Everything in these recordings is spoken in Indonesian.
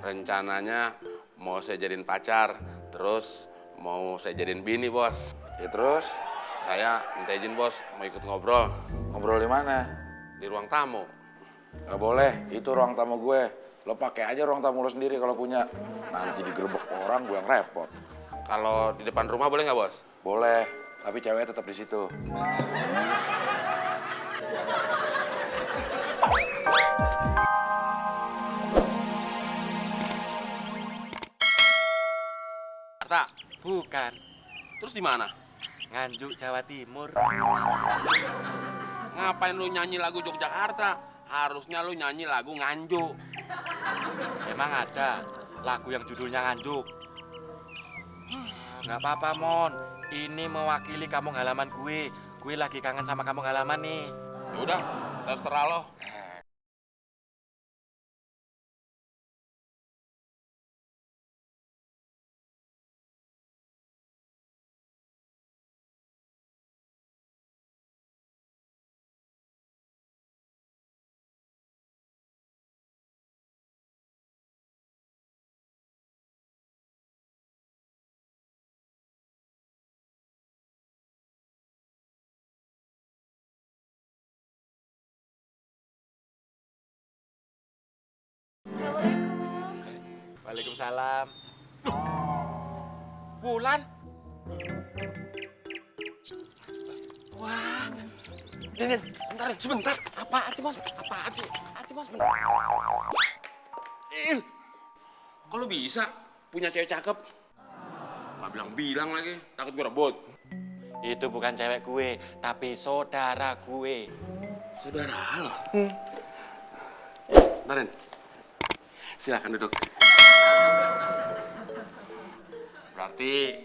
rencananya mau saya jadiin pacar, terus mau saya jadiin bini, Bos. Ya terus? Saya minta izin, Bos, mau ikut ngobrol. Ngobrol di mana? Di ruang tamu. Gak boleh, itu ruang tamu gue. Lo pakai aja ruang tamu lo sendiri kalau punya. Nanti digerebek orang gue yang repot. Kalau di depan rumah boleh nggak, Bos? Boleh, tapi cewek tetap di situ. Jakarta. Bukan, Terus di mana? Nganjuk Jawa Timur. Ngapain lu nyanyi lagu Yogyakarta? Harusnya lu nyanyi lagu Nganjuk. Emang ada lagu yang judulnya Nganjuk? Nggak apa-apa, Mon. Ini mewakili kampung halaman gue. Gue lagi kangen sama kampung halaman nih. Ya udah, terserah lo. Assalamualaikum. Waalaikumsalam. Wulan? Wah. Din, sebentar. Apaan sih, Mos? Apaan sih? Mos? Kok lu bisa punya cewek cakep? Nggak bilang-bilang lagi, takut gue rebut. Itu bukan cewek gue, tapi saudara gue. Saudara lo? Ntar, Din. Silakan duduk. Berarti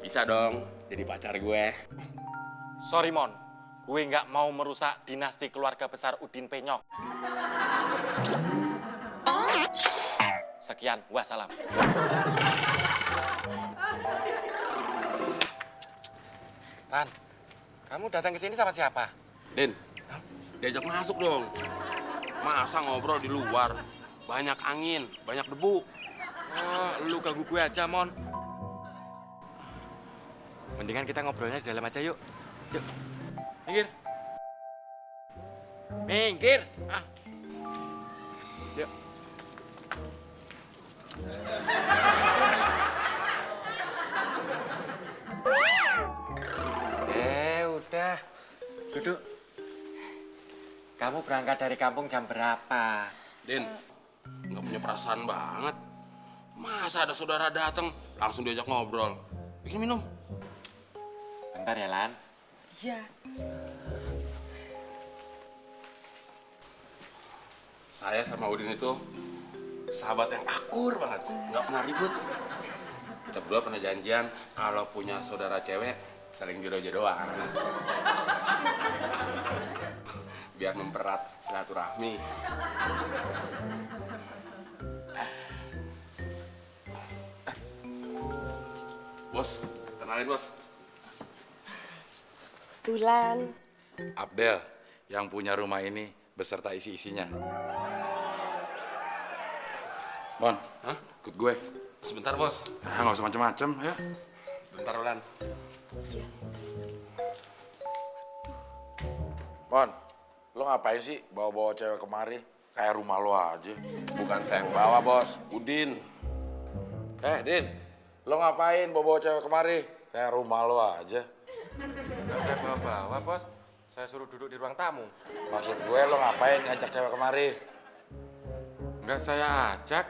bisa dong jadi pacar gue. Sorry, Mon. Gue nggak mau merusak dinasti keluarga besar Udin Penyok. Sekian, wassalam. Lan, kamu datang ke sini sama siapa? Din, diajak masuk dong. Masa ngobrol di luar? Banyak angin, banyak debu. Oh, lu ganggu gue aja, Mon. Mendingan kita ngobrolnya di dalam aja, yuk. Yuk. Minggir. Minggir. Ah. Yuk. Udah. Duduk. Kamu berangkat dari kampung jam berapa? Din, nggak punya perasaan banget. Masa ada saudara datang langsung diajak ngobrol? Bikin minum. Bentar ya, Lan. Iya. Saya sama Udin itu sahabat yang akur banget, nggak pernah ribut. Kita berdua pernah janjian kalau punya saudara cewek saling jodoh-jodohan. Biar mempererat silaturahmi. Bos, kenalin bos. Bulan. Abdel, yang punya rumah ini beserta isi-isinya. Bon, Hah? ikut gue. Sebentar bos. Ah, nggak usah macem-macem, ya. Bentar Ulan. Bon, lo ngapain sih bawa-bawa cewek kemari? Kayak rumah lo aja. Bukan saya yang bawa bos, Udin. Din, lo ngapain bawa-bawa cewek kemari? Kayak rumah lo aja. Nggak saya bawa-bawa, Bos. Saya suruh duduk di ruang tamu. Maksud gue lo ngapain ngajak cewek kemari? Nggak saya ajak.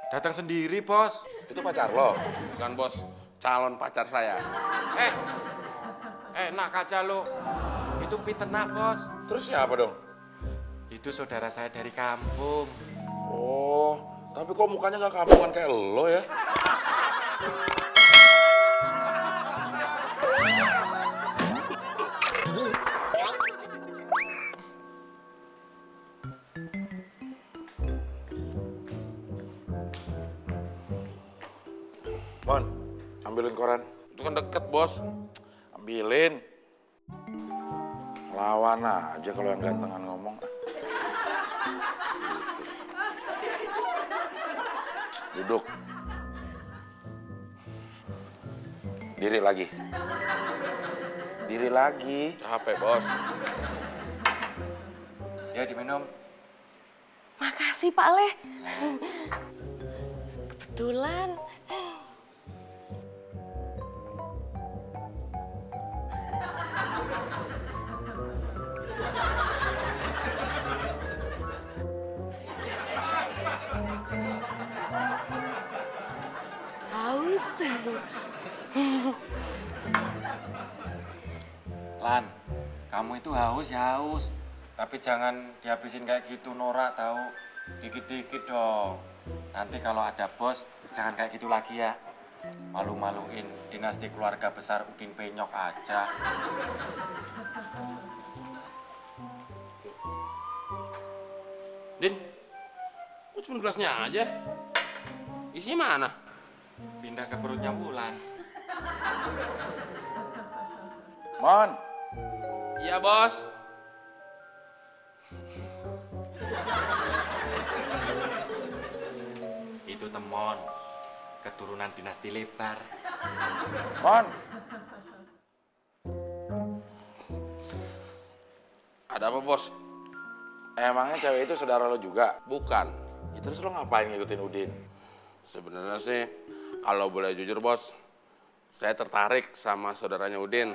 Datang sendiri, Bos. Itu pacar lo? Bukan bos, calon pacar saya. Enak aja lo. Itu pitenak, Bos. Terus siapa dong? Itu saudara saya dari kampung. Oh, tapi kok mukanya nggak kampungan kayak lo ya? Bon, ambilin koran. Itu kan deket bos. Ambilin. Lawan aja kalau yang gantengan ngomong. Duduk. Diri lagi. Diri lagi. Capek, Bos. Ya diminum. Makasih Pak Le. Kebetulan. Haus. Lan, kamu itu haus ya haus. Tapi jangan dihabisin kayak gitu norak tahu. Dikit-dikit dong. Nanti kalau ada bos, jangan kayak gitu lagi ya. Malu-maluin dinasti keluarga besar Udin Penyok aja. Din, kok cuma gelasnya aja? Isinya mana? Pindah ke perutnya Wulan. Mon, Iya, Bos. Itu temon. Keturunan dinasti lebar. Mon. Ada apa, Bos? Emangnya cewek itu saudara lo juga? Bukan. Ya, terus lo ngapain ngikutin Udin? Sebenarnya sih, kalau boleh jujur, Bos, saya tertarik sama saudaranya Udin.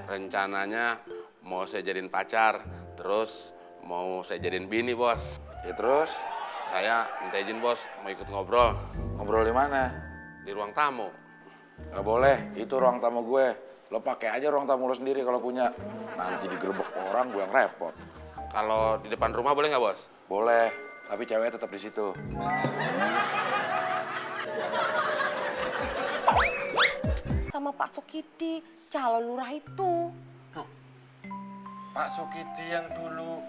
Rencananya mau saya jadiin pacar, terus mau saya jadiin bini, Bos. Ya terus, Saya minta izin, Bos, mau ikut ngobrol ngobrol di mana? di ruang tamu. Gak boleh, itu ruang tamu gue. Lo pakai aja ruang tamu lo sendiri kalau punya. Nanti digerebek orang gue yang repot. Kalau di depan rumah boleh nggak, Bos? Boleh, tapi cewek tetap di situ. Sama Pak Sukidi, calon lurah itu. Pak Sukidi yang dulu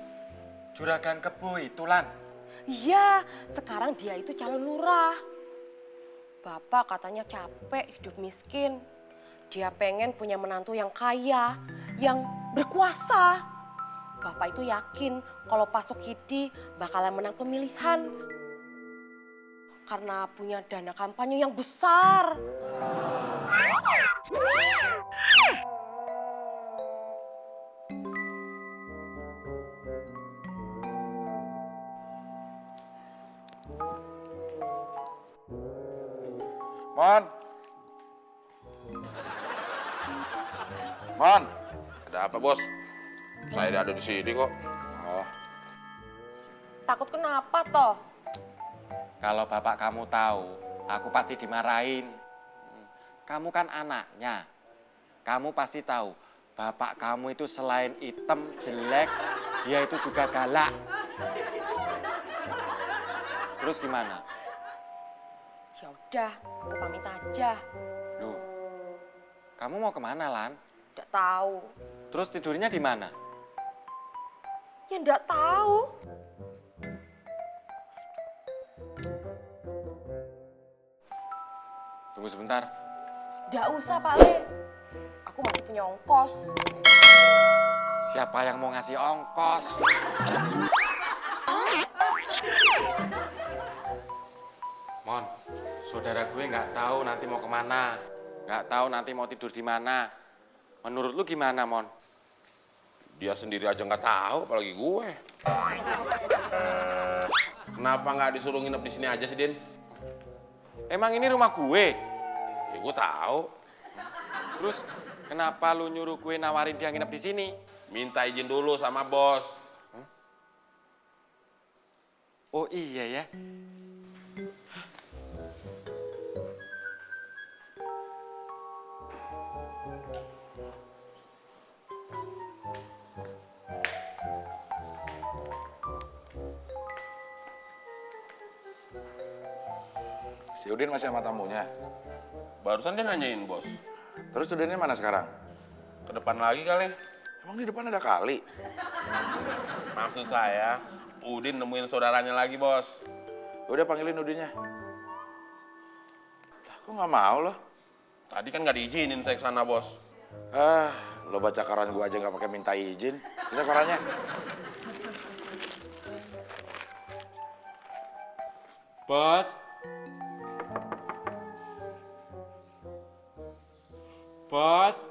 juragan kebo itu, Lan. Iya, sekarang dia itu calon lurah. Bapak katanya capek hidup miskin. Dia pengen punya menantu yang kaya, yang berkuasa. Bapak itu yakin kalau Pak Sukidi bakalan menang pemilihan. Karena punya dana kampanye yang besar. Mon. Mon. Ada apa, Bos? Saya ada di sini kok. Oh, Takut kenapa toh? Kalau bapak kamu tahu, aku pasti dimarahin. Kamu kan anaknya. Kamu pasti tahu, bapak kamu itu selain hitam, jelek, dia itu juga galak. Terus gimana? Ya udah, aku pamit aja. Loh, kamu mau kemana, Lan? Nggak tahu. Terus tidurnya di mana? Ya nggak tahu. Tunggu sebentar. Nggak usah Pak Le. Aku masih punya ongkos. Siapa yang mau ngasih ongkos? Mon, saudara gue nggak tahu nanti mau kemana. Nggak tahu nanti mau tidur di mana. Menurut lu gimana, Mon? Dia sendiri aja nggak tahu, apalagi gue. Kenapa nggak disuruh nginep di sini aja sih, Din? Emang ini rumah gue? Ya, gue tahu. Terus kenapa lu nyuruh gue nawarin dia nginep di sini? Minta izin dulu sama bos. Oh iya ya. si Udin masih sama tamunya. Barusan dia nanyain bos. Terus Udinnya mana sekarang? Ke depan lagi kali. Emang di depan ada kali? Maksud saya, Udin nemuin saudaranya lagi, bos. Udah panggilin Udinnya. Lah, kok nggak mau loh? Tadi kan nggak diizinin saya ke sana, bos. Lo baca koran gua aja nggak pakai minta izin. Bisa korannya? Bos. Bos.